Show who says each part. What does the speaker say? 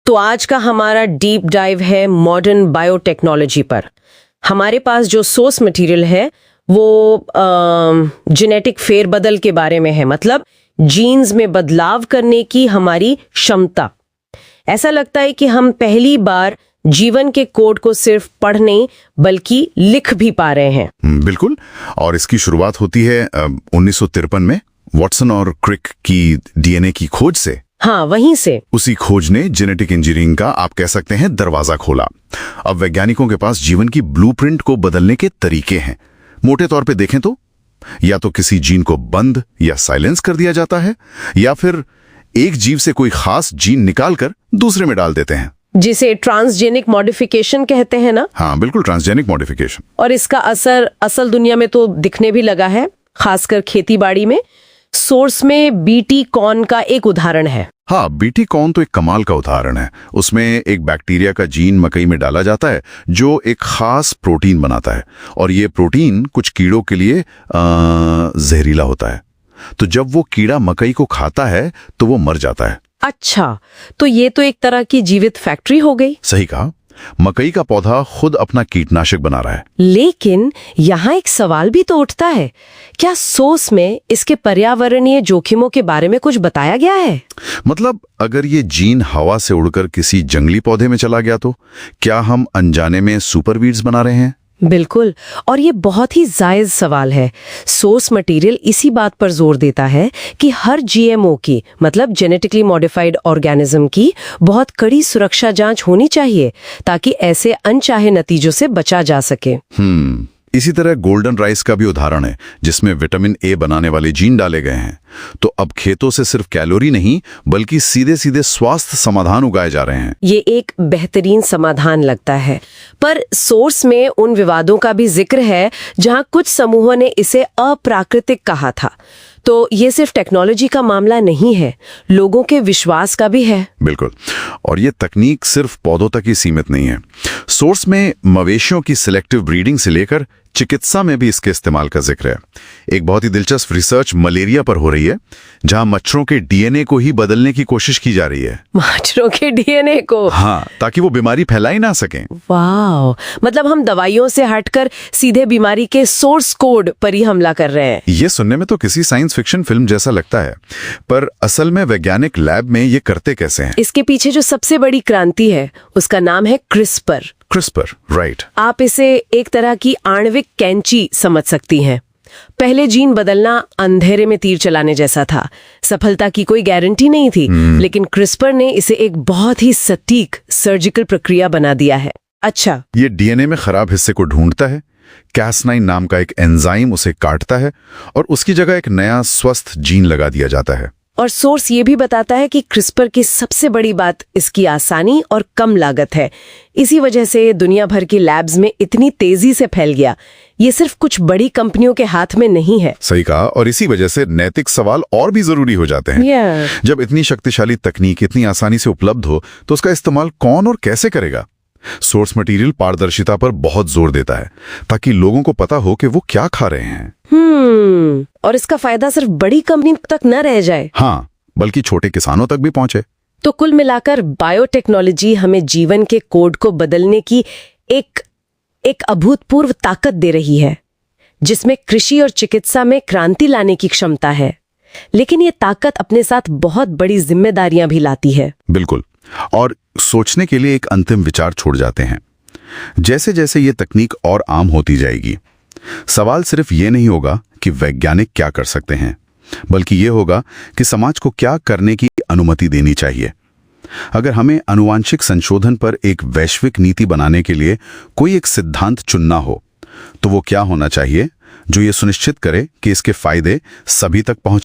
Speaker 1: तो आज का हमारा डीप डाइव है मॉडर्न बायोटेक्नोलॉजी पर। हमारे पास जो सोर्स मटेरियल है वो जेनेटिक फेरबदल के बारे में है, मतलब जीन्स में बदलाव करने की हमारी क्षमता। ऐसा लगता है कि हम पहली बार जीवन के कोड को सिर्फ पढ़ नहीं बल्कि लिख भी पा रहे हैं।
Speaker 2: बिल्कुल। और इसकी शुरुआत होती है 1953 में वॉटसन और क्रिक की डीएनए की खोज से।
Speaker 1: हाँ, वहीं से।
Speaker 2: उसी खोज ने जेनेटिक इंजीनियरिंग का आप कह सकते हैं दरवाजा खोला। अब वैज्ञानिकों के पास जीवन की ब्लूप्रिंट को बदलने के तरीके हैं। मोटे तौर पे देखें तो या तो किसी जीन को बंद या साइलेंस कर दिया जाता है, या फिर एक जीव से कोई खास जीन निकालकर दूसरे में डाल देते हैं,
Speaker 1: जिसे ट्रांसजेनिक मॉडिफिकेशन कहते हैं ना।
Speaker 2: हाँ बिल्कुल, ट्रांसजेनिक मॉडिफिकेशन।
Speaker 1: और इसका असर असल दुनिया में तो दिखने भी लगा है, खासकर खेतीबाड़ी में। सोर्स में बीटी कॉर्न का एक उदाहरण है।
Speaker 2: हाँ, बीटी कॉर्न तो एक कमाल का उदाहरण है। उसमें एक बैक्टीरिया का जीन मकई में डाला जाता है जो एक खास प्रोटीन बनाता है, और ये प्रोटीन कुछ कीड़ों के लिए जहरीला होता है। तो जब वो कीड़ा मकई को खाता है तो वो मर जाता है।
Speaker 1: अच्छा, तो ये तो एक तरह की जीवित फैक्ट्री हो गई।
Speaker 2: सही कहा। मकई का पौधा खुद अपना कीटनाशक बना रहा है।
Speaker 1: लेकिन यहाँ एक सवाल भी तो उठता है, क्या सोर्स में इसके पर्यावरणीय जोखिमों के बारे में कुछ बताया गया है?
Speaker 2: मतलब अगर ये जीन हवा से उड़कर किसी जंगली पौधे में चला गया तो क्या हम अनजाने में सुपरवीड्स बना रहे हैं?
Speaker 1: बिल्कुल, और ये बहुत ही जायज सवाल है। सोर्स मटेरियल इसी बात पर जोर देता है कि हर जीएमओ की, मतलब जेनेटिकली मॉडिफाइड ऑर्गेनिज्म की, बहुत कड़ी सुरक्षा जांच होनी चाहिए ताकि ऐसे अनचाहे नतीजों से बचा जा सके।
Speaker 2: इसी तरह गोल्डन राइस का भी उदाहरण है, जिसमें विटामिन ए बनाने वाले जीन डाले गए हैं। तो अब खेतों से सिर्फ कैलोरी नहीं बल्कि सीधे सीधे स्वास्थ्य समाधान उगाए जा रहे हैं। ये
Speaker 1: एक बेहतरीन समाधान लगता है। पर सोर्स में उन विवादों का भी जिक्र है जहां कुछ समूहों ने इसे अप्राकृतिक कहा था। तो ये सिर्फ टेक्नोलॉजी का मामला नहीं है, लोगों के विश्वास का भी है।
Speaker 2: बिल्कुल। और ये तकनीक सिर्फ पौधों तक ही सीमित नहीं है। सोर्स में मवेशियों की सिलेक्टिव ब्रीडिंग से लेकर चिकित्सा में भी इसके इस्तेमाल का जिक्र है। एक बहुत ही दिलचस्प रिसर्च मलेरिया पर हो रही है, जहां मच्छरों के डीएनए को ही बदलने की कोशिश की जा रही है।
Speaker 1: मच्छरों के डीएनए को?
Speaker 2: हाँ, ताकि वो बीमारी फैला ही ना सकें।
Speaker 1: वाह, मतलब हम दवाइयों से हटकर सीधे बीमारी के सोर्स कोड पर ही हमला कर रहे हैं।
Speaker 2: ये सुनने में तो किसी साइंस फिक्शन फिल्म जैसा लगता है, पर असल में वैज्ञानिक लैब में ये करते कैसे हैं?
Speaker 1: इसके पीछे जो सबसे बड़ी क्रांति है उसका नाम है क्रिस्पर।
Speaker 2: CRISPR, right.
Speaker 1: आप इसे एक तरह की आणविक कैंची समझ सकती हैं। पहले जीन बदलना अंधेरे में तीर चलाने जैसा था, सफलता की कोई गारंटी नहीं थी। लेकिन क्रिस्पर ने इसे एक बहुत ही सटीक सर्जिकल प्रक्रिया बना दिया है। अच्छा,
Speaker 2: ये डीएनए में खराब हिस्से को ढूंढता है, Cas9 नाम का एक एंजाइम उसे काटता है और उसकी जगह एक नया स्वस्थ जीन लगा दिया जाता है।
Speaker 1: और सोर्स ये भी बताता है कि क्रिस्पर की सबसे बड़ी बात इसकी आसानी और कम लागत है। इसी वजह से दुनिया भर की लैब्स में इतनी तेजी से फैल गया। ये सिर्फ कुछ बड़ी कंपनियों के हाथ में नहीं है।
Speaker 2: सही कहा। और इसी वजह से नैतिक सवाल और भी जरूरी हो जाते हैं। जब इतनी शक्तिशाली तकनीक इतनी आसानी से उपलब्ध हो तो उसका इस्तेमाल कौन और कैसे करेगा? सोर्स मटेरियल पारदर्शिता पर बहुत जोर देता है ताकि लोगों को पता हो कि वो क्या खा रहे हैं।
Speaker 1: और इसका फायदा सिर्फ बड़ी कंपनी तक न रह जाए।
Speaker 2: हाँ, बल्कि छोटे किसानों तक भी पहुंचे।
Speaker 1: तो कुल मिलाकर बायोटेक्नोलॉजी हमें जीवन के कोड को बदलने की एक अभूतपूर्व ताकत दे रही है, जिसमें कृषि और चिकित्सा में क्रांति लाने की क्षमता है। लेकिन ये ताकत अपने साथ बहुत बड़ी जिम्मेदारियां भी लाती है।
Speaker 2: बिल्कुल। और सोचने के लिए एक अंतिम विचार छोड़ जाते हैं। जैसे जैसे ये तकनीक और आम होती जाएगी, सवाल सिर्फ ये नहीं होगा कि वैज्ञानिक क्या कर सकते हैं, बल्कि ये होगा कि समाज को क्या करने की अनुमति देनी चाहिए। अगर हमें आनुवांशिक संशोधन पर एक वैश्विक नीति बनाने के लिए कोई एक सिद्धांत चुनना हो, तो वो क्या होना चाहिए जो ये सुनिश्चित करे कि इसके फायदे सभी तक पहुंचे।